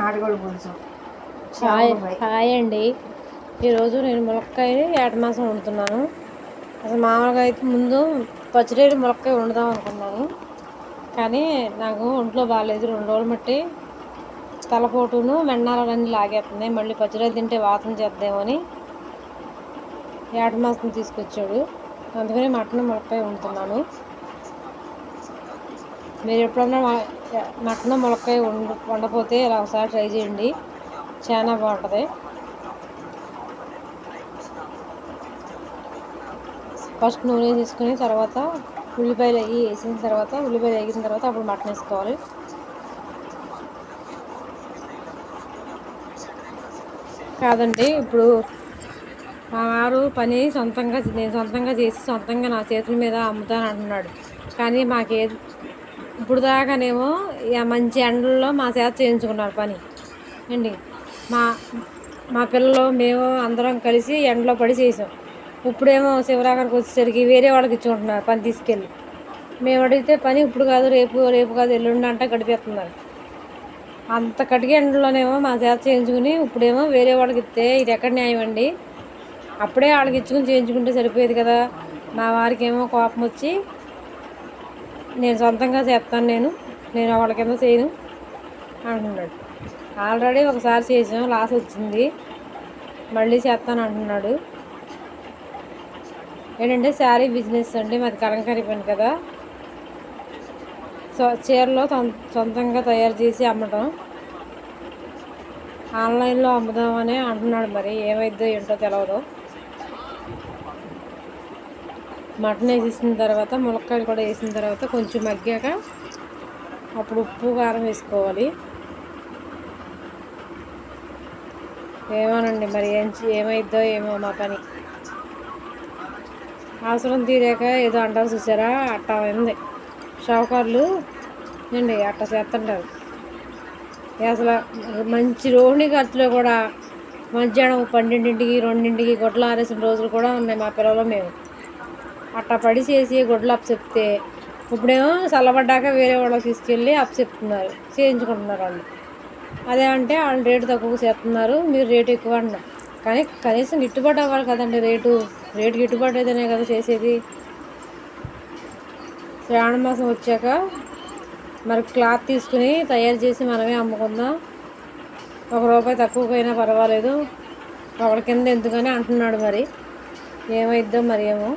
నాటుకోడి పులుసు. హాయ్ చేపల ఫ్రై. హాయ్ అండి. ఈరోజు నేను ములక్కాయ ఏటమాసం వండుతున్నాను. అసలు మామూలుగా అయితే ముందు పచ్చిరేడు ములక్కాయ వండుదాం అనుకున్నాను, కానీ నాకు ఒంట్లో బాగాలేదు. 2 రోజులు మట్టి తలపోటును మెన్నాలన్నీ లాగేస్తున్నాయి. మళ్ళీ పచ్చిరేడు తింటే వాసన చేద్దామని ఏటమాసం తీసుకొచ్చాడు. అందుకని మటన్ ములక్కాయ వండుతున్నాను. మీరు ఎప్పుడన్నా మటన్ ములక్కాయ వండపోతే ఇలా ఒకసారి ట్రై చేయండి, చాలా బాగుంటుంది. ఫస్ట్ నూనె తీసుకుని తర్వాత ఉల్లిపాయలు వేసిన తర్వాత ఉల్లిపాయలు వేగిన తర్వాత అప్పుడు మటన్ వేసుకోవాలి. కాదండి, ఇప్పుడు మా వారు పని నేను సొంతంగా చేసి సొంతంగా నా చేతుల మీద అమ్ముతాను అంటున్నాడు. కానీ మాకేది ఇప్పుడు దాకానేమో మంచి ఎండల్లో మా చేత చేయించుకున్నారు పని అండి. మా మా పిల్లలు మేము అందరం కలిసి ఎండలో పడి చేసాం. ఇప్పుడేమో శివరాగరికి వచ్చేసరికి వేరే వాళ్ళకి ఇచ్చుకుంటున్నారు పని తీసుకెళ్ళి. మేము అడిగితే పని ఇప్పుడు కాదు, రేపు కాదు, ఎల్లుండి అంటే గడిపేస్తున్నారు. అంత కటిక ఎండలోనేమో మా చేత చేయించుకుని ఇప్పుడేమో వేరే వాళ్ళకి ఇస్తే ఇది ఎక్కడ న్యాయం అండి? అప్పుడే వాళ్ళకి ఇచ్చుకుని చేయించుకుంటే సరిపోయేది కదా. మా వారికి ఏమో కోపం వచ్చి, నేను సొంతంగా చేస్తాను, నేను వాళ్ళ కింద చేయను అంటున్నాడు. ఆల్రెడీ ఒకసారి చేసాం, లాస్ వచ్చింది, మళ్ళీ చేస్తాను అంటున్నాడు. ఏంటంటే శారీ బిజినెస్ అండి, మాది కలంకారీ పని కదా. చీరలో సొంతంగా తయారు చేసి అమ్మటం, ఆన్లైన్లో అమ్ముదామని అంటున్నాడు. మరి ఏమైద్దో ఏంటో తెలియదు. మటన్ వేసేసిన తర్వాత ములక్కాయలు కూడా వేసిన తర్వాత కొంచెం మగ్గాక అప్పుడు ఉప్పు కారం వేసుకోవాలి. ఏమోనండి, మరి ఏమైద్దో ఏమో మా పని. అవసరం తీరాక ఏదో అంటారు చూసారా, అట్టా ఉంది. షావుకారులు అండి అట్టా చేస్తుంటారు. అసలు మంచి రోహిణి ఖర్చులో కూడా మధ్యాహ్నం 12ంటికి 2ంటికి గొడ్లు ఆరేసిన రోజులు కూడా ఉన్నాయి. మా పిల్లలు మేము అట్టా పడి చేసి గొడ్లు అప్పచెప్తే ఇప్పుడేమో చల్లబడ్డాక వేరే వాళ్ళకి తీసుకెళ్ళి అప్పచెప్తున్నారు, చేయించుకుంటున్నారు వాళ్ళు. అదే అంటే వాళ్ళు రేటు తక్కువ చేస్తున్నారు, మీరు రేటు ఎక్కువ అంటున్నారు. కానీ కనీసం గిట్టుబాటు అవ్వాలి కదండి. రేటు గిట్టుబాటు అయితేనే కదా చేసేది. శ్రావణ మాసం వచ్చాక మరి క్లాత్ తీసుకుని తయారు చేసి మనమే అమ్ముకుందాం, ₹1 తక్కువకైనా పర్వాలేదు, ఒకరి కింద ఎందుకని అంటున్నాడు. మరి ఏమైద్దో మరి ఏమో.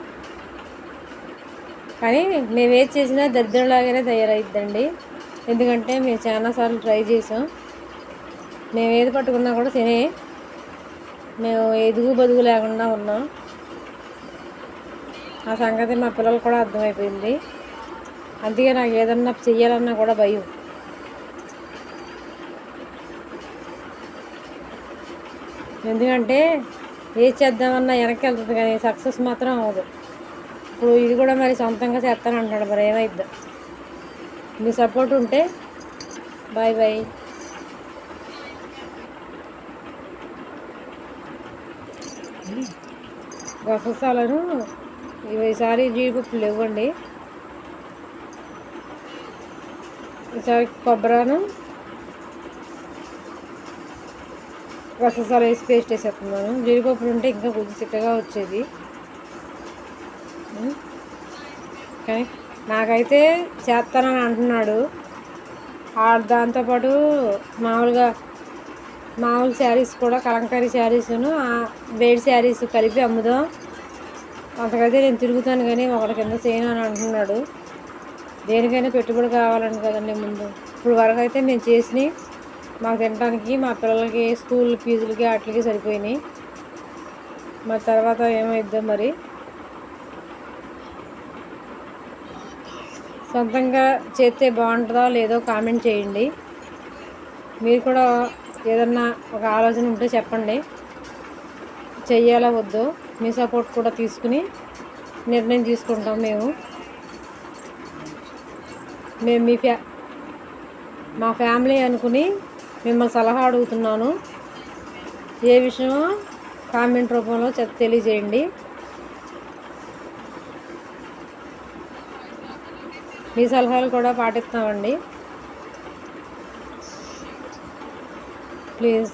కానీ మేము ఏది చేసినా దరిద్రంలాగానే తయారైద్దండి. ఎందుకంటే మేము చాలాసార్లు ట్రై చేసాం. మేము ఏది పట్టుకున్నా కూడా తినే, మేము ఎదుగు బదుగు లేకుండా ఉన్నాం. ఆ సంగతి మా పిల్లలు కూడా అర్థమైపోయింది. అందుకే నాకు ఏదన్నా చెయ్యాలన్నా కూడా భయం. ఎందుకంటే ఏది చేద్దామన్నా వెనక్కి వెళ్తుంది, కానీ సక్సెస్ మాత్రం అవ్వదు. ఇప్పుడు ఇది కూడా మరి సొంతంగా చేస్తాను అంటాడు, మరి ఏమైద్దో. మీ సపోర్ట్ ఉంటే బాయ్ బాయ్. గసగసాలను ఈసారి జీడిపప్పులు ఇవ్వండి, ఈసారి కొబ్బరాను గసగసాలు వేసి పేస్ట్ వేసేస్తున్నాను. జీడిపప్పులు ఉంటే ఇంకా కొంచెం చిక్కగా వచ్చేది. కానీ నాకైతే చేస్తానని అంటున్నాడు. దాంతోపాటు మామూలు శారీస్ కూడా, కలంకారీ శారీస్ను బేడ్ శారీస్ కలిపి అమ్ముదాం, అంతకైతే నేను తిరుగుతాను కానీ ఒకరి కింద చేయను అని అంటున్నాడు. దేనికైనా పెట్టుబడి కావాలని కదండి ముందు. ఇప్పుడు వరకు అయితే మేము చేసినవి మాకు తినడానికి, మా పిల్లలకి స్కూల్ ఫీజులకి వాటికి సరిపోయినాయి. మరి తర్వాత ఏమైద్దో మరి. సొంతంగా చేస్తే బాగుంటుందో లేదో కామెంట్ చేయండి. మీరు కూడా ఏదన్నా ఒక ఆలోచన ఉంటే చెప్పండి, చెయ్యాలో వద్దో. మీ సపోర్ట్ కూడా తీసుకుని నిర్ణయం తీసుకుంటాం. మేము మా ఫ్యామిలీ అనుకుని మిమ్మల్ని సలహా అడుగుతున్నాను. ఏ విషయమో కామెంట్ రూపంలో తెలియజేయండి. మీ సలహాలు కూడా పాటిస్తామండి. ప్లీజ్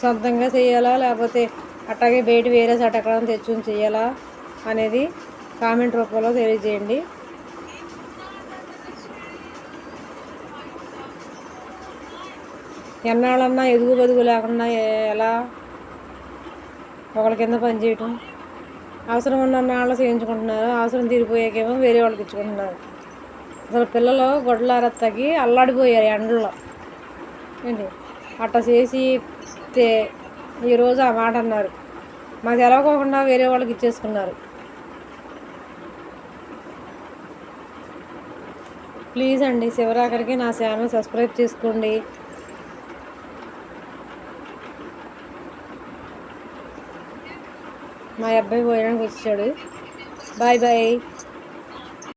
సొంతంగా చేయాలా లేకపోతే అట్లాగే బయట వేరే చోట ఎక్కడ తెచ్చుకుని చేయాలా అనేది కామెంట్ రూపంలో తెలియజేయండి. ఎన్నాళ్ళన్నా ఎదుగు బదుగు లేకుండా ఎలా ఒకళ్ళ కింద పనిచేయటం. అవసరం ఉన్న నాళ్ళు చేయించుకుంటున్నారు, అవసరం తీరిపోయాకేమో వేరే వాళ్ళకి ఇచ్చుకుంటున్నారు. అసలు పిల్లలు గొడ్డలారత్తకి అల్లాడిపోయారు ఎండల్లో ఏంటి అట్లా చేసి ఈరోజు ఆ మాట అన్నారు. మాకు తెలవకోకుండా వేరే వాళ్ళకి ఇచ్చేసుకున్నారు. ప్లీజ్ అండి శివరాఖరికి నా ఛానల్ సబ్స్క్రైబ్ చేసుకోండి. మా అబ్బాయి పోయడానికి వచ్చాడు. Bye bye.